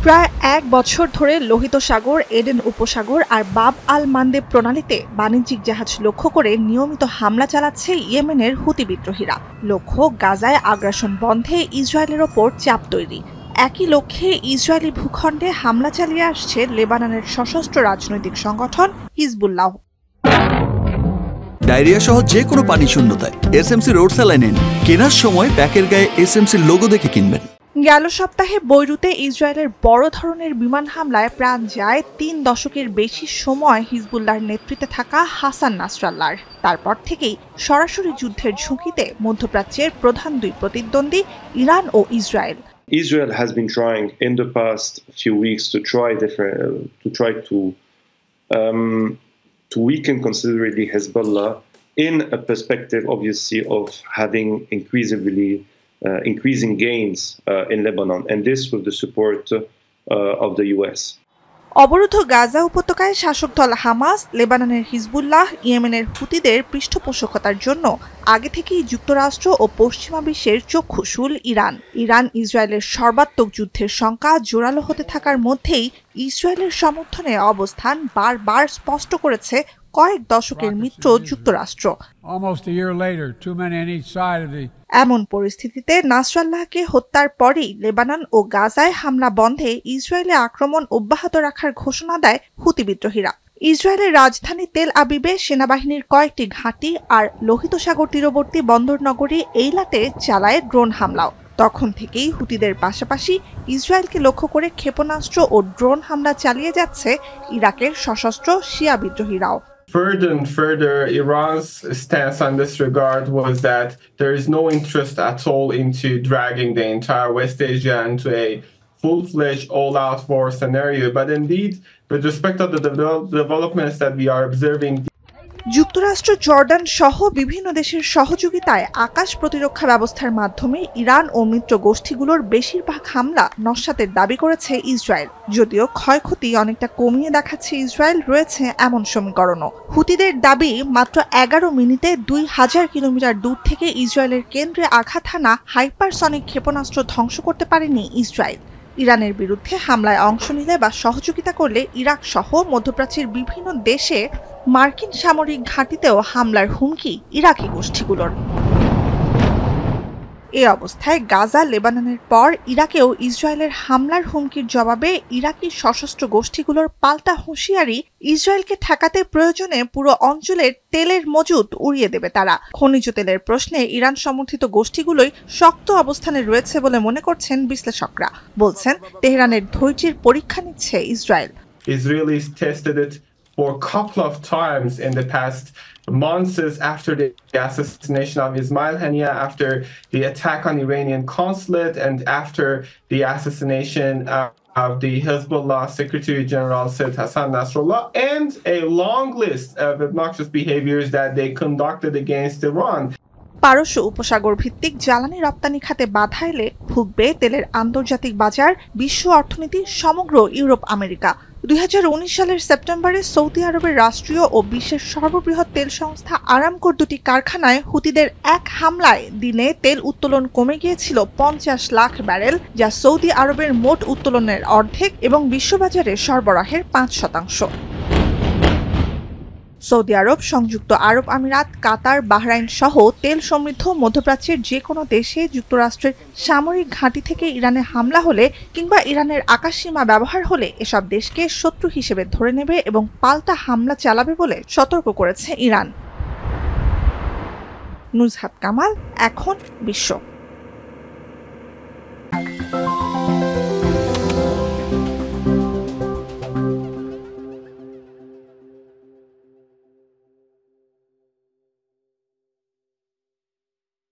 প্রায় ১ বছর ধরে লোহিত সাগর, এডেন উপসাগর আর বাব আল মানদেব প্রণালীতে বাণিজ্যিক জাহাজ লক্ষ্য করে নিয়মিত হামলা চালাচ্ছে ইয়েমেনের হুতি বিদ্রোহীরা। লক্ষ্য গাজায় আগ্রাসন বন্ধে ইসরায়েলের ওপর চাপ তৈরি। একই লক্ষ্যে ইসরায়েলি ভূখণ্ডে হামলা চালিয়ে আসছে লেবাননের সশস্ত্র রাজনৈতিক সংগঠন হিজবুল্লাহ। ডায়রিয়া সহ যে কোনো পানি শূন্যতায় এসএমসি রোড স্যালাইন নিন। কেনার সময় প্যাকের গায়ে এসএমসির লোগো দেখে কিনবেন। গেল সপ্তাহে বৈরুতে ইসরায়েলের বড় ধরনের বিমান হামলায় প্রাণ যায় ৩ দশকের বেশি সময় হিজবুল্লাহর নেতৃত্বে থাকা হাসান নাসরাল্লাহর। তারপর থেকেই সরাসরি যুদ্ধের ঝুঁকিতে মধ্যপ্রাচ্যের প্রধান দুই প্রতিদ্বন্দ্বী ইরান ও Israel. Israel has been trying in the past few weeks to weaken considerably Hezbollah in a perspective, obviously, of having increasing gains in Lebanon, and this with the support of the US. অবরুদ্ধ গাজা উপত্যকায় শাসক দল Hamas, লেবাননের Hezbollah, ইয়েমেনের হুতিদের পৃষ্ঠপোষকতার জন্য আগে থেকেই যুক্তরাষ্ট্র ও পশ্চিমা বিশ্বের চক্ষুশূল ইরান। ইসরায়েলের সর্বাত্মক যুদ্ধের শঙ্কা জোরালো হতে থাকার মধ্যেই ইসরায়েলের সমর্থনে অবস্থান বারবার স্পষ্ট করেছে কয়েক দশকের মিত্র যুক্তরাষ্ট্র। এমন পরিস্থিতিতে নাসরাল্লাহকে হত্যার পরেই লেবানন ও গাজায় হামলা বন্ধে ইসরায়েলে আক্রমণ অব্যাহত রাখার ঘোষণা দেয় হুতি বিদ্রোহীরা। ইসরায়েলের রাজধানী তেল আবিবে সেনাবাহিনীর কয়েকটি ঘাঁটি আর লোহিত সাগর তীরবর্তী বন্দর নগরী এইলাতে চালায় ড্রোন হামলাও। তখন থেকেই হুতিদের পাশাপাশি ইসরায়েলকে লক্ষ্য করে ক্ষেপণাস্ত্র ও ড্রোন হামলা চালিয়ে যাচ্ছে ইরাকের সশস্ত্র শিয়া বিদ্রোহীরাও। Further, Iran's stance on this regard was that there is no interest at all into dragging the entire West Asia into a full-fledged all-out war scenario. But indeed, with respect to the developments that we are observing, যুক্তরাষ্ট্র, Jordan সহ বিভিন্ন দেশের সহযোগিতায় আকাশ প্রতিরক্ষা ব্যবস্থার মাধ্যমে Iran ও মিত্র গোষ্ঠীগুলোর বেশিরভাগ হামলা নস্যাতের দাবি করেছে ইসরায়েল। যদিও ক্ষয়ক্ষতি অনেকটা কমিয়ে দেখাচ্ছে ইসরায়েল, রয়েছে এমন সমীকরণও। হুতিদের দাবি মাত্র 11 মিনিটে 2000 কিলোমিটার দূর থেকে ইসরায়েলের কেন্দ্রে আঘাত হানা হাইপারসনিক ক্ষেপণাস্ত্র ধ্বংস করতে পারেনি ইসরায়েল। ইরানের বিরুদ্ধে হামলায় অংশ নিলে বা সহযোগিতা করলে ইরাক সহ মধ্যপ্রাচ্যের বিভিন্ন দেশে মার্কিন সামরিক ঘাঁটিতেও হামলার হুমকি ইরাকি গোষ্ঠীগুলোর। এ অবস্থায় গাজা, লেবাননের পর ইরাকেও ইসরায়েলের হামলার হুমকির জবাবে ইরাকি সশস্ত্র গোষ্ঠীগুলোর পাল্টা হুঁশিয়ারি, ইসরায়েলকে ঠেকাতে প্রয়োজনে পুরো অঞ্চলের তেলের মজুদ উড়িয়ে দেবে তারা। খনিজ তেলের প্রশ্নে ইরান সমর্থিত গোষ্ঠীগুলোই শক্ত অবস্থানে রয়েছে বলে মনে করছেন বিশ্লেষকরা। বলছেন, তেহরানের ধৈর্যের পরীক্ষা নিচ্ছে Israel. Israelis tested it for a couple of times in the past months after the assassination of Ismail Haniyeh, after the attack on Iranian consulate, and after the assassination of the Hezbollah Secretary General Said Hassan Nasrallah, and a long list of obnoxious behaviors that they conducted against Iran. পারস্য উপসাগর ভিত্তিক জ্বালানি রপ্তানি খাতে বাধা এলে ভুগবে তেলের আন্তর্জাতিক বাজার, বিশ্ব অর্থনীতি, সমগ্র ইউরোপ, আমেরিকা। 2019 সালের সেপ্টেম্বরে সৌদি আরবের রাষ্ট্রীয় ও বিশ্বের সর্ববৃহৎ তেল সংস্থা আরামকোর দুটি কারখানায় হুতিদের এক হামলায় দিনে তেল উত্তোলন কমে গিয়েছিল 50 লাখ ব্যারেল, যা সৌদি আরবের মোট উত্তোলনের অর্ধেক এবং বিশ্ববাজারে সরবরাহের 5%। সৌদি আরব, সংযুক্ত আরব আমিরাত, কাতার, বাহরাইন সহ তেল সমৃদ্ধ মধ্যপ্রাচ্যের যে কোনো দেশে যুক্তরাষ্ট্রের সামরিক ঘাঁটি থেকে ইরানে হামলা হলে কিংবা ইরানের আকাশসীমা ব্যবহার হলে এসব দেশকে শত্রু হিসেবে ধরে নেবে এবং পাল্টা হামলা চালাবে বলে সতর্ক করেছে ইরান। নুজহাত কামাল, এখন বিশ্ব।